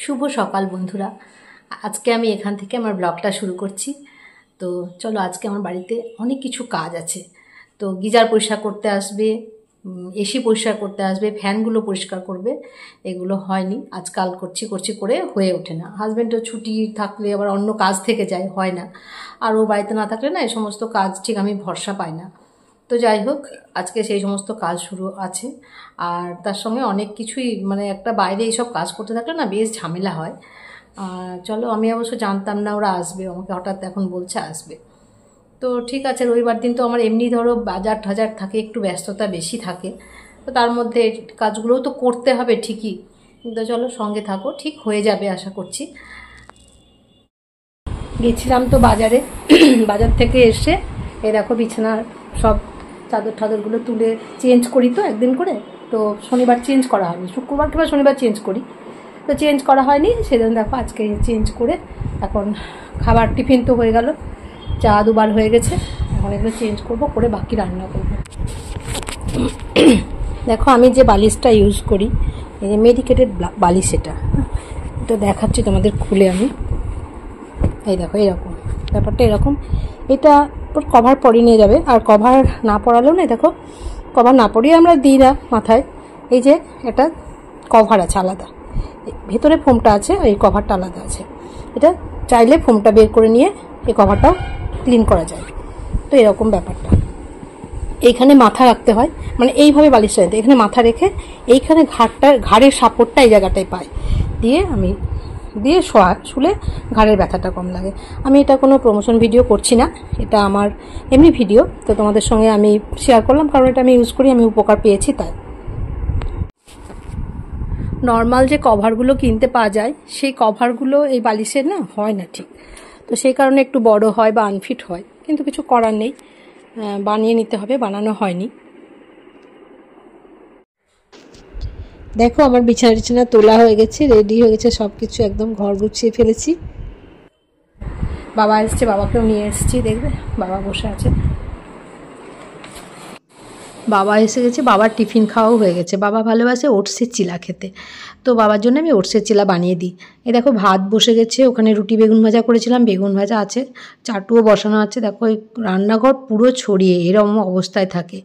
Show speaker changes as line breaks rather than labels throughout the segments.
শুভ সকাল বন্ধুরা। আজকে আমি এখান থেকে আমার ব্লগটা শুরু করছি। তো চলো, আজকে আমার বাড়িতে অনেক কিছু কাজ আছে। তো গিজার পরিষ্কার করতে আসবে, এসি পরিষ্কার করতে আসবে, ফ্যানগুলো পরিষ্কার করবে। এগুলো হয়নি, আজকাল করছি করে হয়ে ওঠে না। হাজব্যান্ডও ছুটি থাকলে আবার অন্য কাজ থেকে যায়, হয় না। আর ও বাড়িতে না থাকলে না এই সমস্ত কাজ ঠিক আমি ভরসা পাই না। তো যাই হোক, আজকে সেই সমস্ত কাজ শুরু আছে। আর তার সঙ্গে অনেক কিছুই, মানে একটা বাইরে এইসব কাজ করতে থাকলে না বেশ ঝামেলা হয়। চলো, আমি অবশ্য জানতাম না ওরা আসবে, আমাকে হঠাৎ এখন বলছে আসবে। তো ঠিক আছে, রবিবার দিন তো আমার এমনি ধরো বাজার টাজার থাকে, একটু ব্যস্ততা বেশি থাকে। তো তার মধ্যে কাজগুলোও তো করতে হবে ঠিকই। তো চলো, সঙ্গে থাকো, ঠিক হয়ে যাবে আশা করছি। গেছিলাম তো বাজারে, বাজার থেকে এসে এই দেখো বিছানার সব চাদর ঠাদরগুলো তুলে চেঞ্জ করি তো একদিন করে। তো শনিবার চেঞ্জ করা হয়নি, শুক্রবার কিংবা শনিবার চেঞ্জ করি, তো চেঞ্জ করা হয়নি। সেজন্য দেখো আজকে চেঞ্জ করে এখন খাবার টিফিন তো হয়ে গেল, চা দুবার হয়ে গেছে, এখন এগুলো চেঞ্জ করবো, করে বাকি রান্না করবো। দেখো আমি যে বালিশটা ইউজ করি, এই যে মেডিকেটেড বালিশ, এটা দেখাচ্ছি তোমাদের খুলে। আমি এই দেখো এরকম, ব্যাপারটা এরকম। এটা কভার পরিয়ে নিয়ে যাবে, আর কভার না পরালেও না, দেখো কভার না পরিয়ে আমরা দিই না মাথায়। এই যে এটা কভার আছে আলাদা, ভেতরে ফোমটা আছে, এই কভারটা আলাদা আছে। এটা চাইলে ফোমটা বের করে নিয়ে এই কভারটাও ক্লিন করা যায়। তো এরকম ব্যাপারটা। এইখানে মাথা রাখতে হয়, মানে এইভাবে বালিশটা নিতে, এখানে মাথা রেখে এইখানে ঘাড়ের সাপোর্টটা এই জায়গাটায় পায়, দিয়ে শুলে ঘাড়ের ব্যথাটা কম লাগে। আমি এটা কোনো প্রমোশন ভিডিও করছি না, এটা আমার এমনি ভিডিও। তো তোমাদের সঙ্গে আমি শেয়ার করলাম, কারণ এটা আমি ইউজ করি, আমি উপকার পেয়েছি তাই। নর্মাল যে কভারগুলো কিনতে পাওয়া যায়, সেই কভারগুলো এই বালিশের না হয় না ঠিক। তো সেই কারণে একটু বড় হয় বা আনফিট হয়, কিন্তু কিছু করার নেই, বানিয়ে নিতে হবে, বানানো হয়নি। দেখো আমার বিছানা তোলা হয়ে গেছে, রেডি হয়ে গেছে সব কিছু, একদম ঘর গুছিয়ে ফেলেছি। বাবা এসছে, বাবাকেও নিয়ে এসেছি, দেখবে বাবা বসে আছে। বাবা এসে গেছে, বাবার টিফিন খাওয়াও হয়ে গেছে। বাবা ভালোবাসে ওটসের চিলা খেতে, তো বাবার জন্য আমি ওটসের চিলা বানিয়ে দিই। এই দেখো ভাত বসে গেছে, ওখানে রুটি বেগুন ভাজা করেছিলাম, বেগুন ভাজা আছে, চাটুও বসানো আছে। দেখো এই রান্নাঘর পুরো ছড়িয়ে এরকম অবস্থায় থাকে।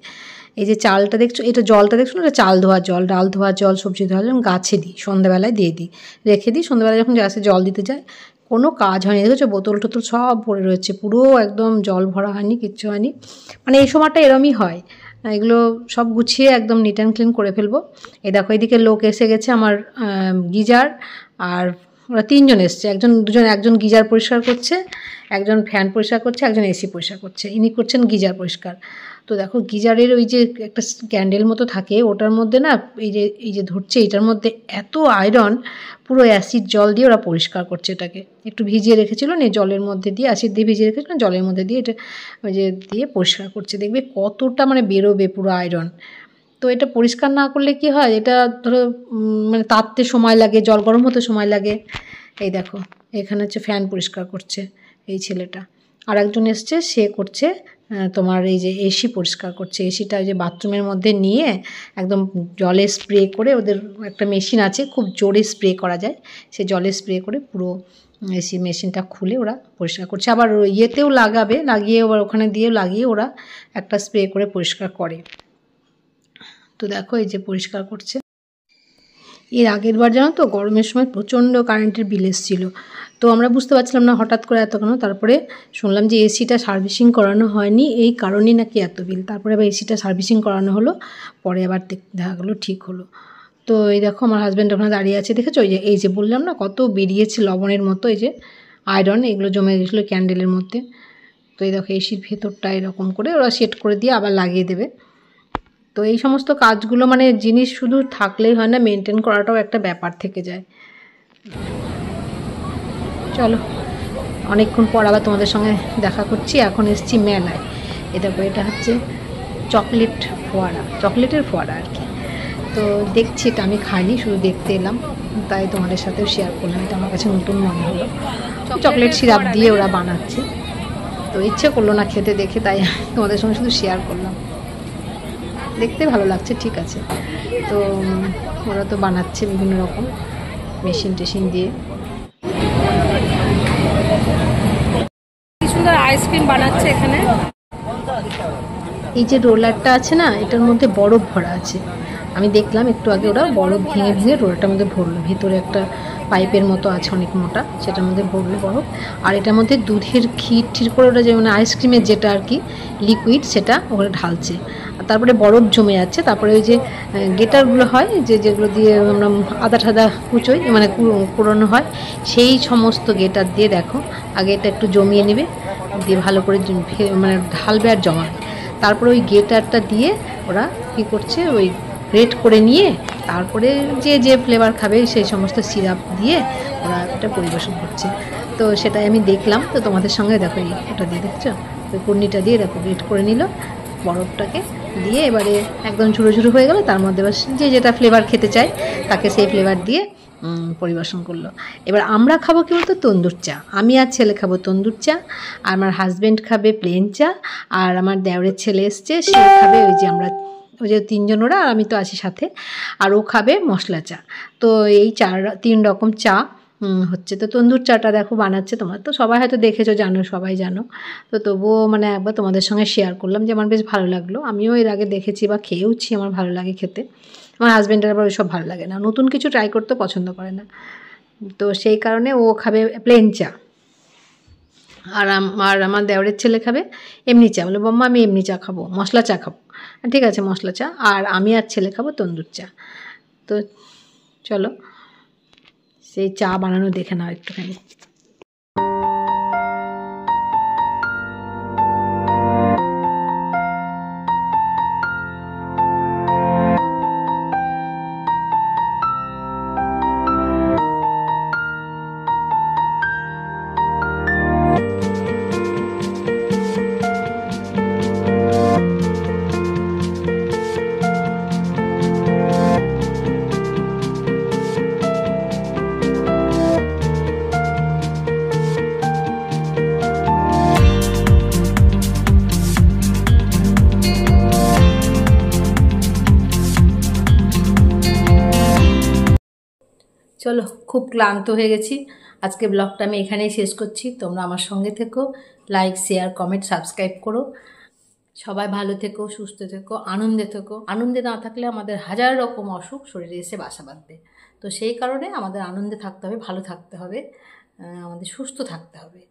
এই যে চালটা দেখছো, এটা জলটা দেখছো না, এটা চাল ধোয়ার জল, ডাল ধোয়ার জল, সবজি ধোয়ার জল, গাছে দিই, সন্ধ্যাবেলায় দিয়ে দিই, রেখে দিই। সন্ধ্যাবেলায় যখন গ্যাসে জল দিতে যায়, কোনো কাজ হয়নি, দেখেছো বোতল টোতল সব পড়ে রয়েছে, পুরো একদম জল ভরা হয়নি, কিচ্ছু হয়নি। মানে এই সময়টা এরমই হয়, এগুলো সব গুছিয়ে একদম নিট অ্যান্ড ক্লিন করে ফেলবো। এই দেখো এদিকে লোক এসে গেছে, আমার গিজার আর ওরা তিনজন এসছে, একজন গিজার পরিষ্কার করছে, একজন ফ্যান পরিষ্কার করছে, একজন এসি পরিষ্কার করছে, ইনি করছেন গিজার পরিষ্কার। তো দেখো গিজারের ওই যে একটা ক্যান্ডেল মতো থাকে, ওটার মধ্যে না এই যে ধরছে, এটার মধ্যে এত আয়রন, পুরো অ্যাসিড জল দিয়ে ওরা পরিষ্কার করছে এটাকে। একটু ভিজিয়ে রেখেছিল না, জলের মধ্যে দিয়ে, অ্যাসিড দিয়ে ভিজিয়ে রেখেছিল, জলের মধ্যে দিয়ে এটা ওই যে দিয়ে পরিষ্কার করছে। দেখবে কতটা মানে বেরোবে পুরো আয়রন। তো এটা পরিষ্কার না করলে কি হয়, এটা ধরো মানে তাততে সময় লাগে, জল গরম হতে সময় লাগে। এই দেখো এখানে হচ্ছে ফ্যান পরিষ্কার করছে এই ছেলেটা, আর একজন এসছে, সে করছে তোমার এই যে এসি পরিষ্কার করছে। এসিটা যে বাথরুমের মধ্যে নিয়ে একদম জলে স্প্রে করে, ওদের একটা মেশিন আছে, খুব জোরে স্প্রে করা যায়, সে জলে স্প্রে করে পুরো এসি মেশিনটা খুলে ওরা পরিষ্কার করছে। আবার ইয়েতেও লাগিয়ে আবার ওখানে দিয়ে লাগিয়ে ওরা একটা স্প্রে করে পরিষ্কার করে। তো দেখো এই যে পরিষ্কার করছে। এর আগের বার জানো তো, গরমের সময় প্রচণ্ড কারেন্টের বিল এসেছিলো, তো আমরা বুঝতে পারছিলাম না হঠাৎ করে এত কেন। তারপরে শুনলাম যে এসিটা সার্ভিসিং করানো হয়নি, এই কারণেই নাকি এত বিল। তারপরে আবার এসিটা সার্ভিসিং করানো হলো, পরে আবার দেখা গেলো ঠিক হলো। তো এই দেখো আমার হাজব্যান্ড ওখানে দাঁড়িয়ে আছে, দেখেছো এই যে বললাম না কত বেরিয়েছে লবণের মতো, এই যে আয়রন, এগুলো জমে গেছিলো ক্যান্ডেলের মধ্যে। তো এই দেখো এসির ভেতরটা এরকম করে ওরা সেট করে দিয়ে আবার লাগিয়ে দেবে। তো এই সমস্ত কাজগুলো মানে জিনিস শুধু থাকলেই হয় না, মেনটেন করাটাও একটা ব্যাপার থেকে যায়। চলো, অনেকক্ষণ পর আবার তোমাদের সঙ্গে দেখা করছি। এখন এসছি মেলায়। এটা হচ্ছে চকলেটের ফোয়ারা আর কি। তো দেখছি, এটা আমি খাইনি, শুধু দেখতে এলাম, তাই তোমাদের সাথেও শেয়ার করলাম। এটা আমার কাছে নতুন মনে হলো, চকলেট সিরাপ দিয়ে ওরা বানাচ্ছে, তো ইচ্ছে করলো না খেতে দেখে, তাই তোমাদের সঙ্গে শুধু শেয়ার করলাম। দেখতে ভালো লাগছে, ঠিক আছে। তো ওরা তো বানাচ্ছে বিভিন্ন রকম, মেশিন টেশিন দিয়ে।
কি সুন্দর আইসক্রিম বানাচ্ছে এখানে।
এই যে রোলারটা আছে না, এটার মধ্যে বরফ ভরা আছে। আমি দেখলাম একটু আগে ওরা বরফ ভেঙে ভেঙে রোলারটার মধ্যে ভরলো। ভিতরে একটা পাইপের মতো আছে অনেক মোটা, সেটার মধ্যে ভরলো বরফ। আর এটার মধ্যে দুধের ক্ষীর ঠির করে ওটা, যেমন আইসক্রিমের যেটা আর কি লিকুইড, সেটা ওখানে ঢালছে। আর তারপরে বরফ জমে যাচ্ছে। তারপরে ওই যে গেটারগুলো হয়, যেগুলো দিয়ে আমরা আদা ঠাদা কুচোই, মানে কুড়োনো হয়, সেই সমস্ত গেটার দিয়ে দেখো আগে এটা একটু জমিয়ে নেবে, দিয়ে ভালো করে মানে ঢালবে আর জমাবে। তারপরে ওই গেটারটা দিয়ে ওরা কী করছে, ওই গ্রেট করে নিয়ে তারপরে যে যে ফ্লেভার খাবে সেই সমস্ত সিরাপ দিয়ে ওরা এটা পরিবেশন করছে। তো সেটাই আমি দেখলাম। তো তোমাদের সঙ্গে দেখো ওটা দিয়ে দেখছো, ওই কুর্নিটা দিয়ে দেখো গ্রেট করে নিল বরফটাকে দিয়ে, এবারে একদম ঝুড়ো ঝুড়ো হয়ে গেল। তার মধ্যে এবার যে যেটা ফ্লেভার খেতে চায় তাকে সেই ফ্লেভার দিয়ে পরিবেশন করলো। এবার আমরা খাবো কি বলতো, তন্দুর চা। আমি আর ছেলে খাবো তন্দুর চা, আর আমার হাজব্যান্ড খাবে প্লেন চা, আর আমার দেওরের ছেলে এসছে, সে খাবে ওই যে আমরা ওই যে তিনজন ওরা, আর আমি তো আছি সাথে, আর ও খাবে মশলা চা। তো এই তিন রকম চা হচ্ছে। তো তন্দুর চাটা দেখো বানাচ্ছে, তোমার তো সবাই হয়তো দেখেছো, জানো, সবাই জানো। তো তবুও মানে একবার তোমাদের সঙ্গে শেয়ার করলাম যে আমার বেশ ভালো লাগলো। আমিও এর আগে দেখেছি বা খেয়েওছি, আমার ভালো লাগে খেতে। আমার হাজব্যান্ডের আবার ওইসব ভালো লাগে না, নতুন কিছু ট্রাই করতে পছন্দ করে না। তো সেই কারণে ও খাবে প্লেন চা, আর আমার দেওরের ছেলে খাবে এমনি চা। বলে বম্মা আমি এমনি চা খাবো, মশলা চা খাবো। ঠিক আছে মশলা চা, আর আমি আর ছেলে খাবো তন্দুর চা। তো চলো সেই চা বানানো দেখে নাও একটুখানি। চলো, খুব ক্লান্ত হয়ে গেছি। আজকে ব্লগটা আমি এখানেই শেষ করছি। তোমরা আমার সঙ্গে থেকো, লাইক, শেয়ার, কমেন্ট, সাবস্ক্রাইব করো। সবাই ভালো থেকো, সুস্থ থেকো, আনন্দে থেকো। আনন্দে না থাকলে আমাদের হাজার রকম অসুখ শরীরে এসে বাসা বাঁধবে। তো সেই কারণে আমাদের আনন্দে থাকতে হবে, ভালো থাকতে হবে, আমাদের সুস্থ থাকতে হবে।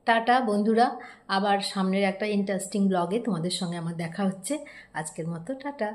টাটা বন্ধুরা, আবার সামনের একটা ইন্টারেস্টিং ব্লগে তোমাদের সঙ্গে আমার দেখা হচ্ছে। আজকের মতো টাটা।